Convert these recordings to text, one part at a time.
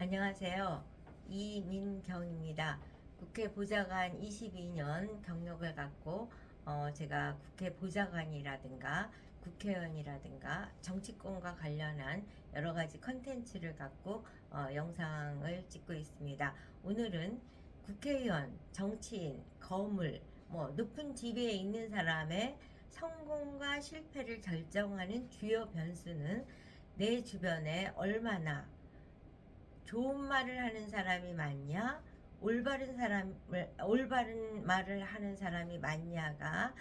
안녕하세요. 이민경입니다. 국회 보좌관 22년 경력을 갖고 제가 국회 보좌관이라든가 국회의원이라든가 정치권과 관련한 여러 가지 컨텐츠를 갖고 영상을 찍고 있습니다. 오늘은 국회의원, 정치인, 거물, 높은 지위에 있는 사람의 성공과 실패를 결정하는 주요 변수는 내 주변에 얼마나 좋은 말을 하는 사람이 많냐, 올바른 말을 하는 사람이 많냐가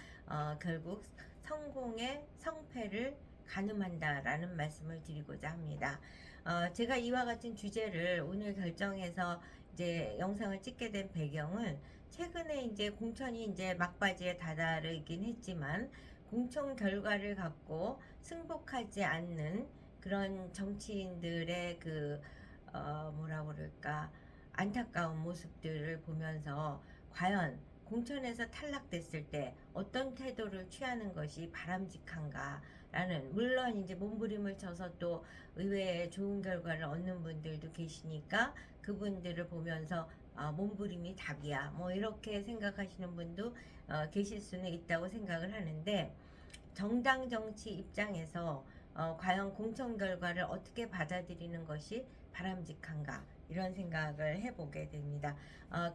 결국 성공의 성패를 가늠한다라는 말씀을 드리고자 합니다. 제가 이와 같은 주제를 오늘 결정해서 이제 영상을 찍게 된 배경은 최근에 이제 공천이 이제 막바지에 다다르긴 했지만 공천 결과를 갖고 승복하지 않는 그런 정치인들의 뭐라 그럴까, 안타까운 모습들을 보면서 과연 공천에서 탈락됐을 때 어떤 태도를 취하는 것이 바람직한가라는, 물론 이제 몸부림을 쳐서 또 의외의 좋은 결과를 얻는 분들도 계시니까 그분들을 보면서 몸부림이 답이야 뭐 이렇게 생각하시는 분도 계실 수는 있다고 생각을 하는데, 정당 정치 입장에서 과연 공천 결과를 어떻게 받아들이는 것이 바람직한가, 이런 생각을 해보게 됩니다.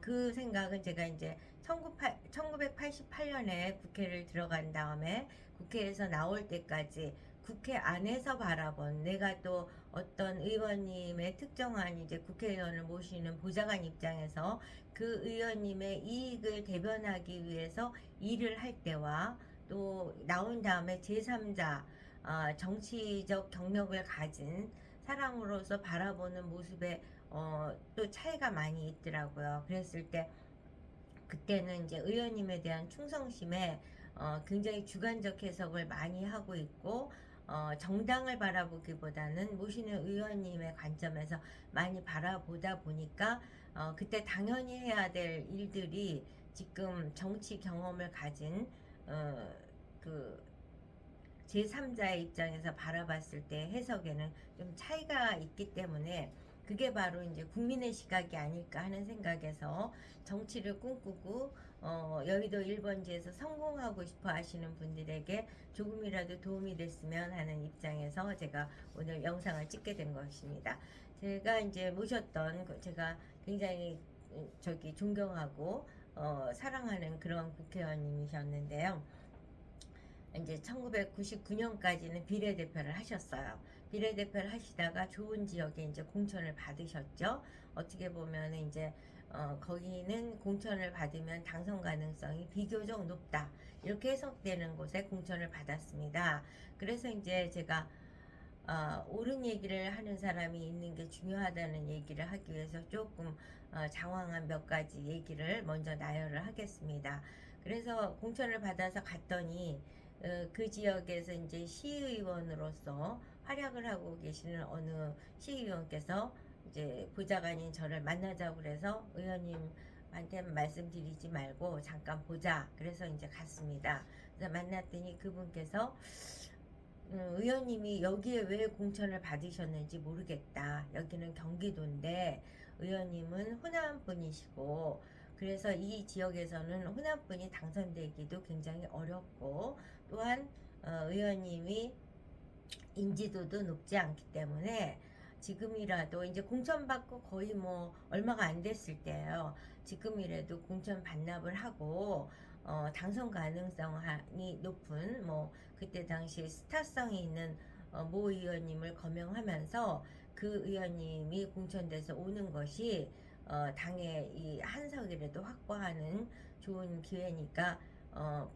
그 생각은 제가 이제 1988년에 국회를 들어간 다음에 국회에서 나올 때까지 국회 안에서 바라본, 내가 또 어떤 의원님의 특정한 이제 국회의원을 모시는 보좌관 입장에서 그 의원님의 이익을 대변하기 위해서 일을 할 때와 또 나온 다음에 제3자, 정치적 경력을 가진 사람으로서 바라보는 모습에 또 차이가 많이 있더라고요. 그랬을 때 그때는 이제 의원님에 대한 충성심에 굉장히 주관적 해석을 많이 하고 있고, 정당을 바라보기보다는 모시는 의원님의 관점에서 많이 바라보다 보니까 그때 당연히 해야 될 일들이 지금 정치 경험을 가진 그 제3자의 입장에서 바라봤을 때 해석에는 좀 차이가 있기 때문에, 그게 바로 이제 국민의 시각이 아닐까 하는 생각에서 정치를 꿈꾸고 여의도 1번지에서 성공하고 싶어 하시는 분들에게 조금이라도 도움이 됐으면 하는 입장에서 제가 오늘 영상을 찍게 된 것입니다. 제가 이제 모셨던, 제가 굉장히 존경하고 사랑하는 그런 국회의원님이셨는데요. 이제 1999년까지는 비례대표를 하셨어요. 비례대표를 하시다가 좋은 지역에 이제 공천을 받으셨죠. 어떻게 보면 이제 거기는 공천을 받으면 당선 가능성이 비교적 높다, 이렇게 해석되는 곳에 공천을 받았습니다. 그래서 이제 제가 옳은 얘기를 하는 사람이 있는 게 중요하다는 얘기를 하기 위해서 조금 장황한 몇 가지 얘기를 먼저 나열을 하겠습니다. 그래서 공천을 받아서 갔더니 그 지역에서 이제 시의원으로서 활약을 하고 계시는 어느 시의원께서 이제 보좌관인 저를 만나자고 그래서, 의원님한테 말씀드리지 말고 잠깐 보자, 그래서 이제 갔습니다. 그래서 만났더니 그분께서 의원님이 여기에 왜 공천을 받으셨는지 모르겠다, 여기는 경기도인데 의원님은 호남 분이시고 그래서 이 지역에서는 호남 분이 당선되기도 굉장히 어렵고, 또한 의원님이 인지도도 높지 않기 때문에 지금이라도, 이제 공천 받고 거의 뭐 얼마가 안 됐을 때예요. 지금이라도 공천 반납을 하고 당선 가능성이 높은, 뭐 그때 당시 스타성이 있는 모 의원님을 거명하면서 그 의원님이 공천돼서 오는 것이 당의 이 한석이라도 확보하는 좋은 기회니까,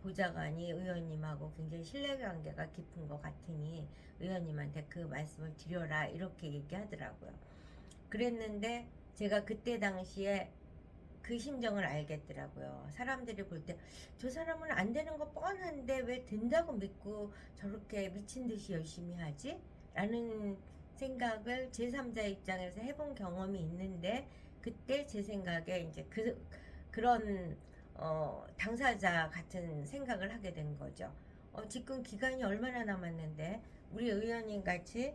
보좌관이 의원님하고 굉장히 신뢰관계가 깊은 것 같으니 의원님한테 그 말씀을 드려라, 이렇게 얘기하더라고요. 그랬는데 제가 그때 당시에 그 심정을 알겠더라고요. 사람들이 볼 때 저 사람은 안 되는 거 뻔한데 왜 된다고 믿고 저렇게 미친 듯이 열심히 하지? 라는 생각을 제3자 입장에서 해본 경험이 있는데, 그때 제 생각에 이제 그런 당사자 같은 생각을 하게 된 거죠. 지금 기간이 얼마나 남았는데 우리 의원님 같이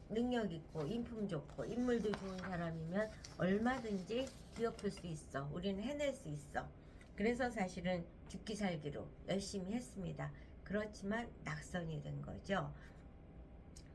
능력 있고 인품 좋고 인물도 좋은 사람이면 얼마든지 뒤엎을 수 있어. 우리는 해낼 수 있어. 그래서 사실은 죽기 살기로 열심히 했습니다. 그렇지만 낙선이 된 거죠.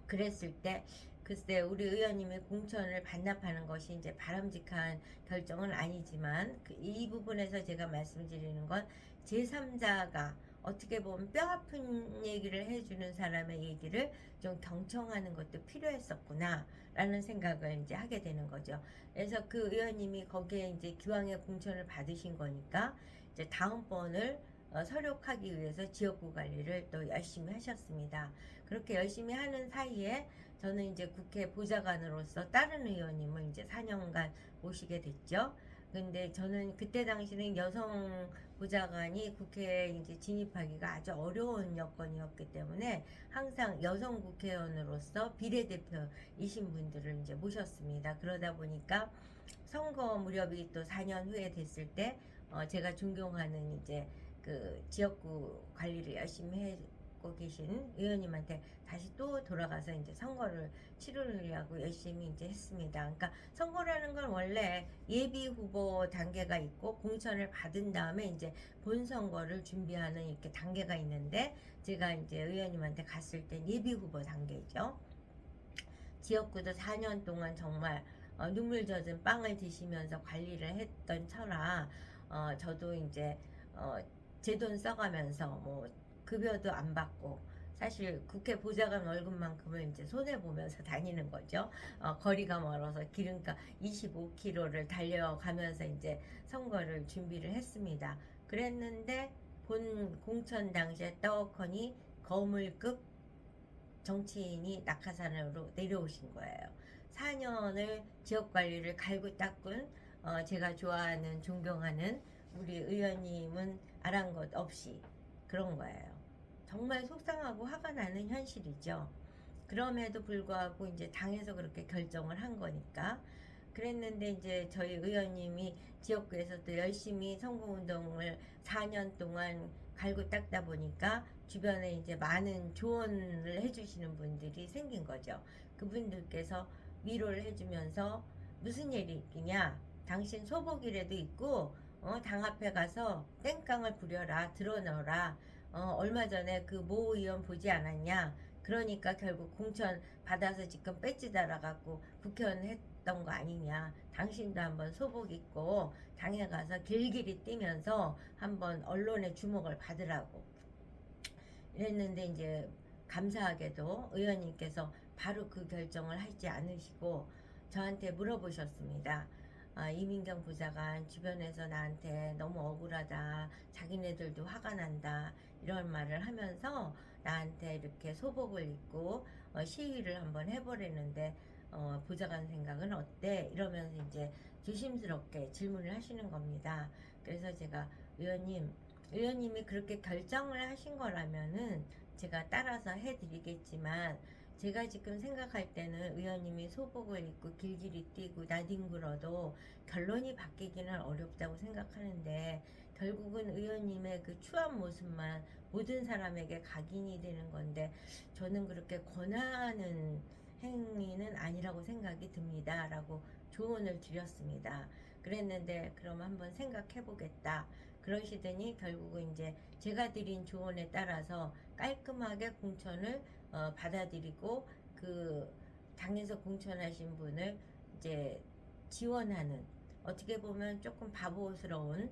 그랬을 때 글쎄 우리 의원님이 공천을 반납하는 것이 이제 바람직한 결정은 아니지만 이 부분에서 제가 말씀드리는 건 제3자가 어떻게 보면 뼈아픈 얘기를 해주는 사람의 얘기를 좀 경청하는 것도 필요했었구나 라는 생각을 이제 하게 되는 거죠. 그래서 그 의원님이 거기에 이제 기왕에 공천을 받으신 거니까 이제 다음번을 서력하기 위해서 지역구 관리를 또 열심히 하셨습니다. 그렇게 열심히 하는 사이에 저는 이제 국회 보좌관으로서 다른 의원님을 이제 4년간 모시게 됐죠. 근데 저는 그때 당시는 여성 보좌관이 국회에 이제 진입하기가 아주 어려운 여건이었기 때문에 항상 여성 국회의원으로서 비례대표이신 분들을 이제 모셨습니다. 그러다 보니까 선거 무렵이 또 4년 후에 됐을 때 제가 존경하는 이제 그 지역구 관리를 열심히 하고 계신 의원님한테 다시 또 돌아가서 이제 선거를 치르려고 열심히 이제 했습니다. 그러니까 선거라는 건 원래 예비 후보 단계가 있고 공천을 받은 다음에 이제 본 선거를 준비하는 이렇게 단계가 있는데 제가 이제 의원님한테 갔을 때 예비 후보 단계죠. 지역구도 4년 동안 정말 눈물 젖은 빵을 드시면서 관리를 했던 터라 저도 이제 제 돈 써가면서 뭐 급여도 안 받고 사실 국회 보좌관 월급만큼을 이제 손해 보면서 다니는 거죠. 거리가 멀어서 기름값 25km를 달려가면서 이제 선거를 준비를 했습니다. 그랬는데 본 공천 당시에 떡하니 거물급 정치인이 낙하산으로 내려오신 거예요. 4년을 지역관리를 갈고 닦은 제가 좋아하는 존경하는 우리 의원님은 아랑곳 없이 그런 거예요. 정말 속상하고 화가 나는 현실이죠. 그럼에도 불구하고 이제 당에서 그렇게 결정을 한 거니까 그랬는데 이제 저희 의원님이 지역구에서 또 열심히 선거운동을 4년 동안 갈고 닦다 보니까 주변에 이제 많은 조언을 해주시는 분들이 생긴 거죠. 그분들께서 위로를 해주면서 무슨 일이 있겠냐? 당신 소복이라도 있고 당 앞에 가서 땡깡을 부려라, 드러넣어라. 얼마 전에 그 모 의원 보지 않았냐? 그러니까 결국 공천 받아서 지금 배지 달아갖고 국회의원 했던 거 아니냐. 당신도 한번 소복 입고 당에 가서 길길이 뛰면서 한번 언론의 주목을 받으라고. 이랬는데 이제 감사하게도 의원님께서 바로 그 결정을 하지 않으시고 저한테 물어보셨습니다. 이민경 부사관 주변에서 나한테 너무 억울하다. 자기네들도 화가 난다. 이런 말을 하면서 나한테 이렇게 소복을 입고 시위를 한번 해보려는데 보좌관 생각은 어때? 이러면서 이제 조심스럽게 질문을 하시는 겁니다. 그래서 제가 의원님이 그렇게 결정을 하신 거라면은 제가 따라서 해드리겠지만 제가 지금 생각할 때는 의원님이 소복을 입고 길길이 뛰고 나뒹굴어도 결론이 바뀌기는 어렵다고 생각하는데 결국은 의원님의 그 추한 모습만 모든 사람에게 각인이 되는 건데 저는 그렇게 권하는 행위는 아니라고 생각이 듭니다. 라고 조언을 드렸습니다. 그랬는데 그럼 한번 생각해 보겠다. 그러시더니 결국은 이제 제가 드린 조언에 따라서 깔끔하게 공천을 받아들이고 그 당에서 공천하신 분을 이제 지원하는 어떻게 보면 조금 바보스러운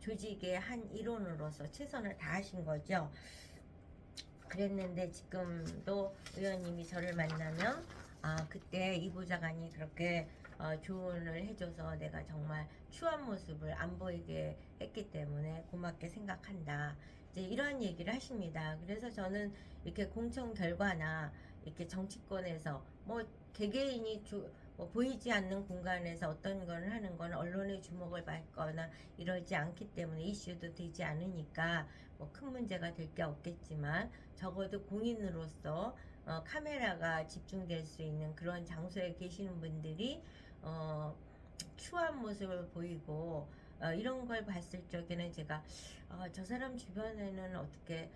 조직의 한 일원으로서 최선을 다하신 거죠. 그랬는데 지금도 의원님이 저를 만나면 그때 이 보좌관이 그렇게 조언을 해줘서 내가 정말 추한 모습을 안 보이게 했기 때문에 고맙게 생각한다. 이제 이런 얘기를 하십니다. 그래서 저는 이렇게 공천 결과나 이렇게 정치권에서 뭐 개개인이 뭐 보이지 않는 공간에서 어떤 걸 하는 건 언론의 주목을 받거나 이러지 않기 때문에 이슈도 되지 않으니까 뭐 큰 문제가 될 게 없겠지만 적어도 공인으로서 카메라가 집중될 수 있는 그런 장소에 계시는 분들이 추한 모습을 보이고 이런 걸 봤을 적에는 제가 저 사람 주변에는 어떻게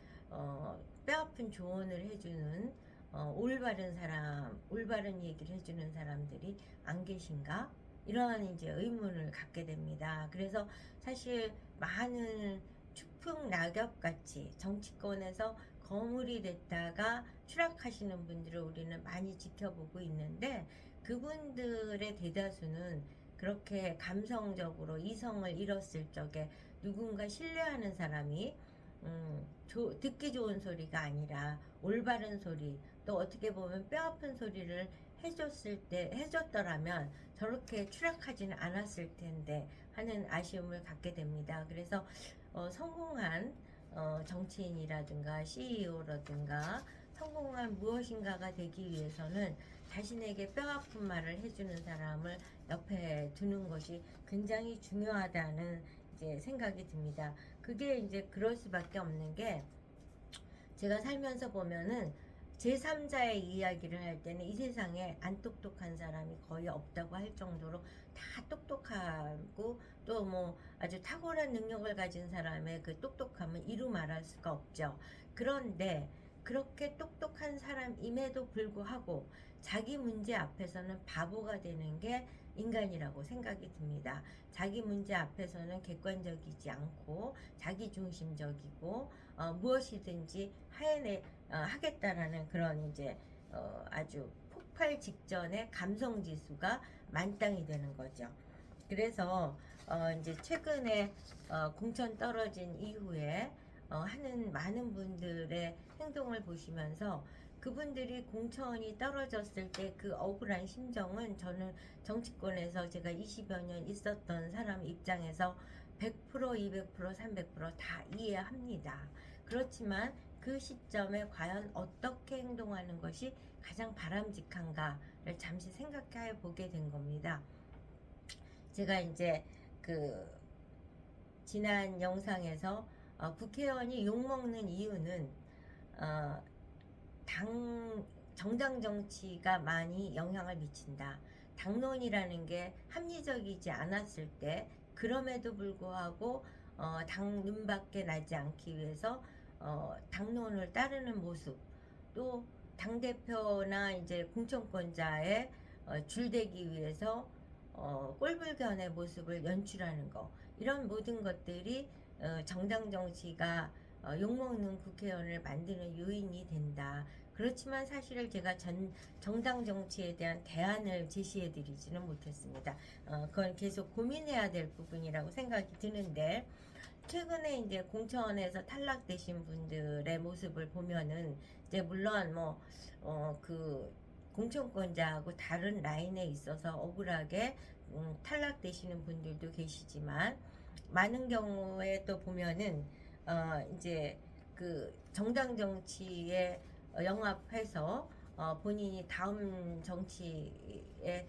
뼈아픈 조언을 해주는 올바른 사람, 올바른 얘기를 해주는 사람들이 안 계신가? 이런 이제 의문을 갖게 됩니다. 그래서 사실 많은 추풍 낙엽 같이 정치권에서 거물이 됐다가 추락하시는 분들을 우리는 많이 지켜보고 있는데, 그분들의 대다수는 그렇게 감성적으로 이성을 잃었을 적에 누군가 신뢰하는 사람이 듣기 좋은 소리가 아니라 올바른 소리, 또 어떻게 보면 뼈아픈 소리를 해줬더라면 저렇게 추락하지는 않았을 텐데 하는 아쉬움을 갖게 됩니다. 그래서 성공한 정치인이라든가 CEO라든가 성공한 무엇인가가 되기 위해서는 자신에게 뼈아픈 말을 해주는 사람을 옆에 두는 것이 굉장히 중요하다는 이제 생각이 듭니다. 그게 이제 그럴 수밖에 없는 게, 제가 살면서 보면은 제3자의 이야기를 할 때는 이 세상에 안 똑똑한 사람이 거의 없다고 할 정도로 다 똑똑하고, 또 뭐 아주 탁월한 능력을 가진 사람의 그 똑똑함은 이루 말할 수가 없죠. 그런데 그렇게 똑똑한 사람임에도 불구하고 자기 문제 앞에서는 바보가 되는 게 인간이라고 생각이 듭니다. 자기 문제 앞에서는 객관적이지 않고 자기중심적이고 무엇이든지 하겠다라는 그런 이제 아주 폭발 직전의 감성 지수가 만땅이 되는 거죠. 그래서 이제 최근에 공천 떨어진 이후에 하는 많은 분들의 행동을 보시면서, 그분들이 공천이 떨어졌을 때 그 억울한 심정은 저는 정치권에서 제가 20여 년 있었던 사람 입장에서 100%, 200%, 300%다 이해합니다. 그렇지만 그 시점에 과연 어떻게 행동하는 것이 가장 바람직한가를 잠시 생각해 보게 된 겁니다. 제가 이제 그 지난 영상에서 국회의원이 욕먹는 이유는 정당 정치가 많이 영향을 미친다. 당론이라는 게 합리적이지 않았을 때, 그럼에도 불구하고 당 눈밖에 나지 않기 위해서 당론을 따르는 모습, 또 당대표나 이제 공천권자의 줄대기 위해서 꼴불견의 모습을 연출하는 거, 이런 모든 것들이 정당 정치가 욕먹는 국회의원을 만드는 요인이 된다. 그렇지만 사실을 제가 정당 정치에 대한 대안을 제시해 드리지는 못했습니다. 그건 계속 고민해야 될 부분이라고 생각이 드는데, 최근에 이제 공천에서 탈락되신 분들의 모습을 보면은, 이제 물론 그 공천권자하고 다른 라인에 있어서 억울하게 탈락되시는 분들도 계시지만, 많은 경우에 또 보면은 이제 그 정당 정치에 영합해서 본인이 다음 정치를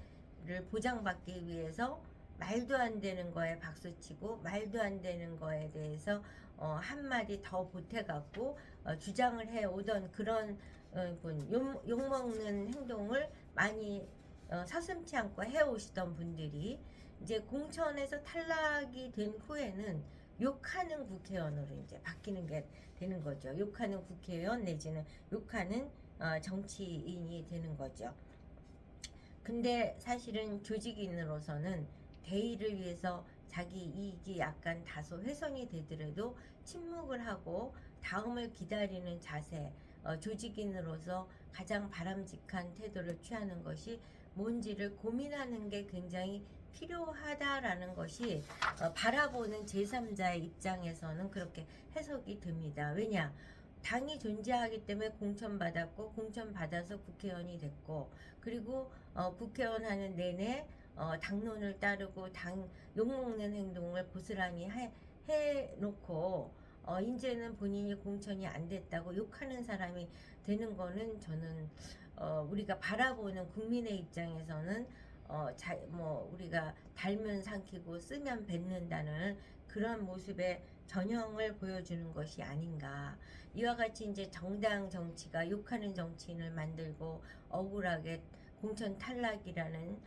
보장받기 위해서 말도 안 되는 거에 박수치고 말도 안 되는 거에 대해서 한마디 더 보태갖고 주장을 해오던 그런 욕먹는 행동을 많이 서슴지 않고 해오시던 분들이 이제 공천에서 탈락이 된 후에는 욕하는 국회의원으로 이제 바뀌는 게 되는 거죠. 욕하는 국회의원 내지는 욕하는 정치인이 되는 거죠. 근데 사실은 조직인으로서는 대의를 위해서 자기 이익이 약간 다소 훼손이 되더라도 침묵을 하고 다음을 기다리는 자세, 조직인으로서 가장 바람직한 태도를 취하는 것이 뭔지를 고민하는 게 굉장히 필요하다라는 것이 바라보는 제3자의 입장에서는 그렇게 해석이 됩니다. 왜냐? 당이 존재하기 때문에 공천받았고, 공천받아서 국회의원이 됐고, 그리고 국회의원 하는 내내 당론을 따르고 당 욕먹는 행동을 고스란히 해놓고 이제는 본인이 공천이 안 됐다고 욕하는 사람이 되는 거는, 저는 우리가 바라보는 국민의 입장에서는 우리가 달면 삼키고 쓰면 뱉는다는 그런 모습의 전형을 보여주는 것이 아닌가. 이와 같이 이제 정당 정치가 욕하는 정치인을 만들고 억울하게 공천 탈락이라는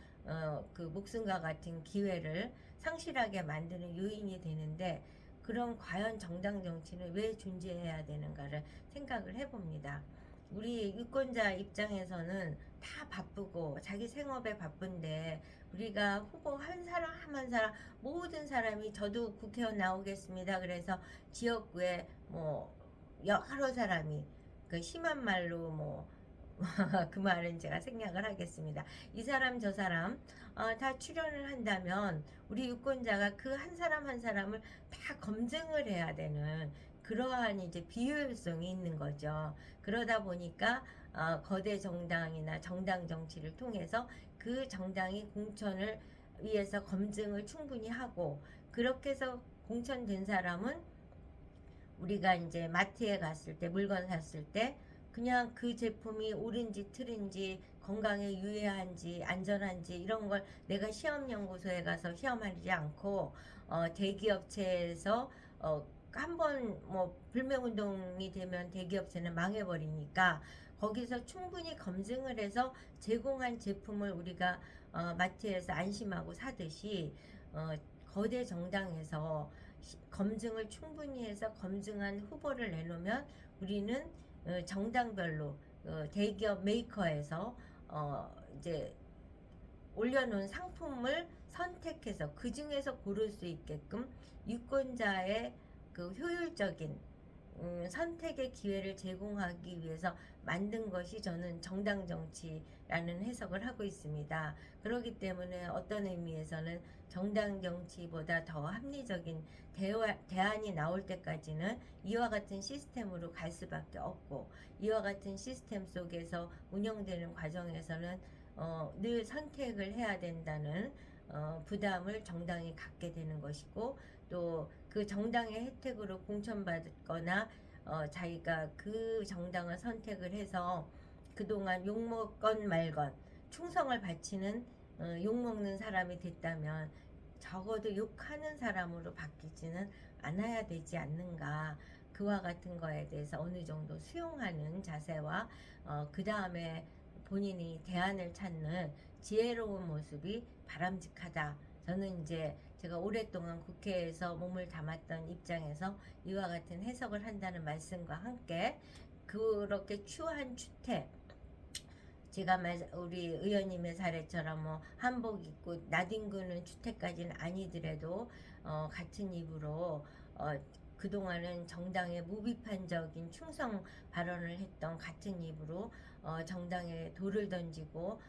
그 목숨과 같은 기회를 상실하게 만드는 요인이 되는데, 그럼 과연 정당 정치는 왜 존재해야 되는가를 생각을 해봅니다. 우리 유권자 입장에서는 다 바쁘고 자기 생업에 바쁜데 우리가 후보 한 사람 한 사람 모든 사람이 저도 국회의원 나오겠습니다. 그래서 지역구에 뭐 여러 사람이 그 심한 말로 뭐 그 말은 제가 생략을 하겠습니다. 이 사람 저 사람 다 출연을 한다면 우리 유권자가 그 한 사람 한 사람을 다 검증을 해야 되는 그러한 이제 비효율성이 있는 거죠. 그러다 보니까 거대 정당이나 정당 정치를 통해서 그 정당이 공천을 위해서 검증을 충분히 하고 그렇게 해서 공천된 사람은 우리가 이제 마트에 갔을 때 물건 샀을 때 그냥 그 제품이 옳은지 틀린지 건강에 유해한지 안전한지 이런 걸 내가 시험연구소에 가서 시험하지 않고 대기업체에서 한번 뭐 불매운동이 되면 대기업체는 망해버리니까 거기서 충분히 검증을 해서 제공한 제품을 우리가 마트에서 안심하고 사듯이 거대 정당에서 검증을 충분히 해서 검증한 후보를 내놓으면 우리는 정당별로 대기업 메이커에서 이제 올려놓은 상품을 선택해서 그 중에서 고를 수 있게끔 유권자의 그 효율적인 선택의 기회를 제공하기 위해서 만든 것이 저는 정당 정치라는 해석을 하고 있습니다. 그렇기 때문에 어떤 의미에서는 정당 정치보다 더 합리적인 대안이 나올 때까지는 이와 같은 시스템으로 갈 수밖에 없고 이와 같은 시스템 속에서 운영되는 과정에서는 늘 선택을 해야 된다는 부담을 정당이 갖게 되는 것이고 또 그 정당의 혜택으로 공천받거나 자기가 그 정당을 선택을 해서 그동안 욕먹건 말건 충성을 바치는 욕먹는 사람이 됐다면 적어도 욕하는 사람으로 바뀌지는 않아야 되지 않는가. 그와 같은 거에 대해서 어느 정도 수용하는 자세와 그 다음에 본인이 대안을 찾는 지혜로운 모습이 바람직하다. 저는 이제 제가 오랫동안 국회에서 몸을 담았던 입장에서 이와 같은 해석을 한다는 말씀과 함께 그렇게 추한 추태 제가 우리 의원님의 사례처럼 뭐 한복 입고 나뒹구는 추태까지는 아니더라도 같은 입으로 그동안은 정당에 무비판적인 충성 발언을 했던 같은 입으로 정당에 돌을 던지고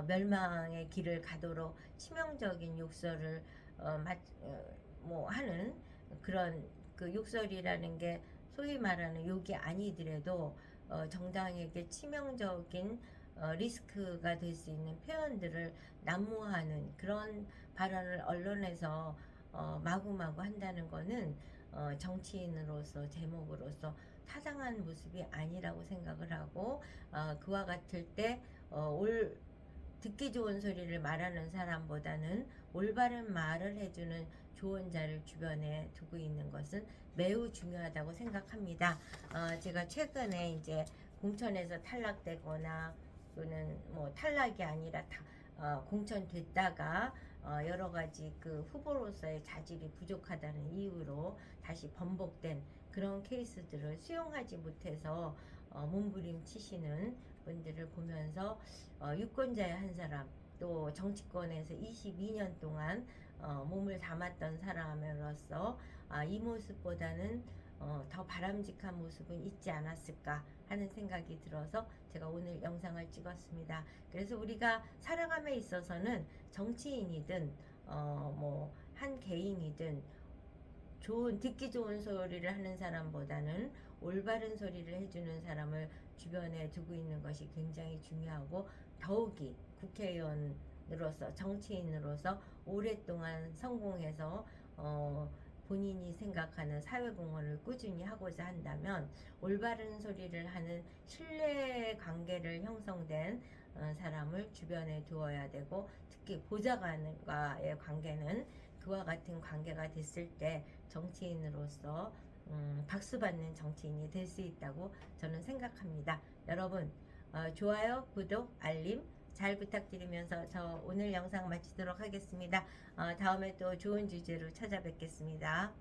멸망의 길을 가도록 치명적인 욕설을 뭐 하는 그런 그 욕설이라는 게 소위 말하는 욕이 아니더라도 정당에게 치명적인 리스크가 될 수 있는 표현들을 난무하는 그런 발언을 언론에서 마구마구 한다는 거는 정치인으로서 제목으로서 타당한 모습이 아니라고 생각을 하고 그와 같을 때 듣기 좋은 소리를 말하는 사람보다는 올바른 말을 해주는 조언자를 주변에 두고 있는 것은 매우 중요하다고 생각합니다. 제가 최근에 이제 공천에서 탈락되거나 또는 뭐 탈락이 아니라 공천됐다가 여러 가지 그 후보로서의 자질이 부족하다는 이유로 다시 번복된 그런 케이스들을 수용하지 못해서 몸부림치시는 분들을 보면서 유권자의 한 사람 또 정치권에서 22년 동안 몸을 담았던 사람으로서 이 모습보다는 더 바람직한 모습은 있지 않았을까 하는 생각이 들어서 제가 오늘 영상을 찍었습니다. 그래서 우리가 살아감에 있어서는 정치인이든 뭐 한 개인이든 듣기 좋은 소리를 하는 사람보다는 올바른 소리를 해주는 사람을 주변에 두고 있는 것이 굉장히 중요하고 더욱이 국회의원으로서 정치인으로서 오랫동안 성공해서 본인이 생각하는 사회공헌을 꾸준히 하고자 한다면 올바른 소리를 하는 신뢰 관계를 형성된 사람을 주변에 두어야 되고 특히 보좌관과의 관계는 그와 같은 관계가 됐을 때 정치인으로서 박수받는 정치인이 될 수 있다고 저는 생각합니다. 여러분 좋아요, 구독, 알림 잘 부탁드리면서 저 오늘 영상 마치도록 하겠습니다. 다음에 또 좋은 주제로 찾아뵙겠습니다.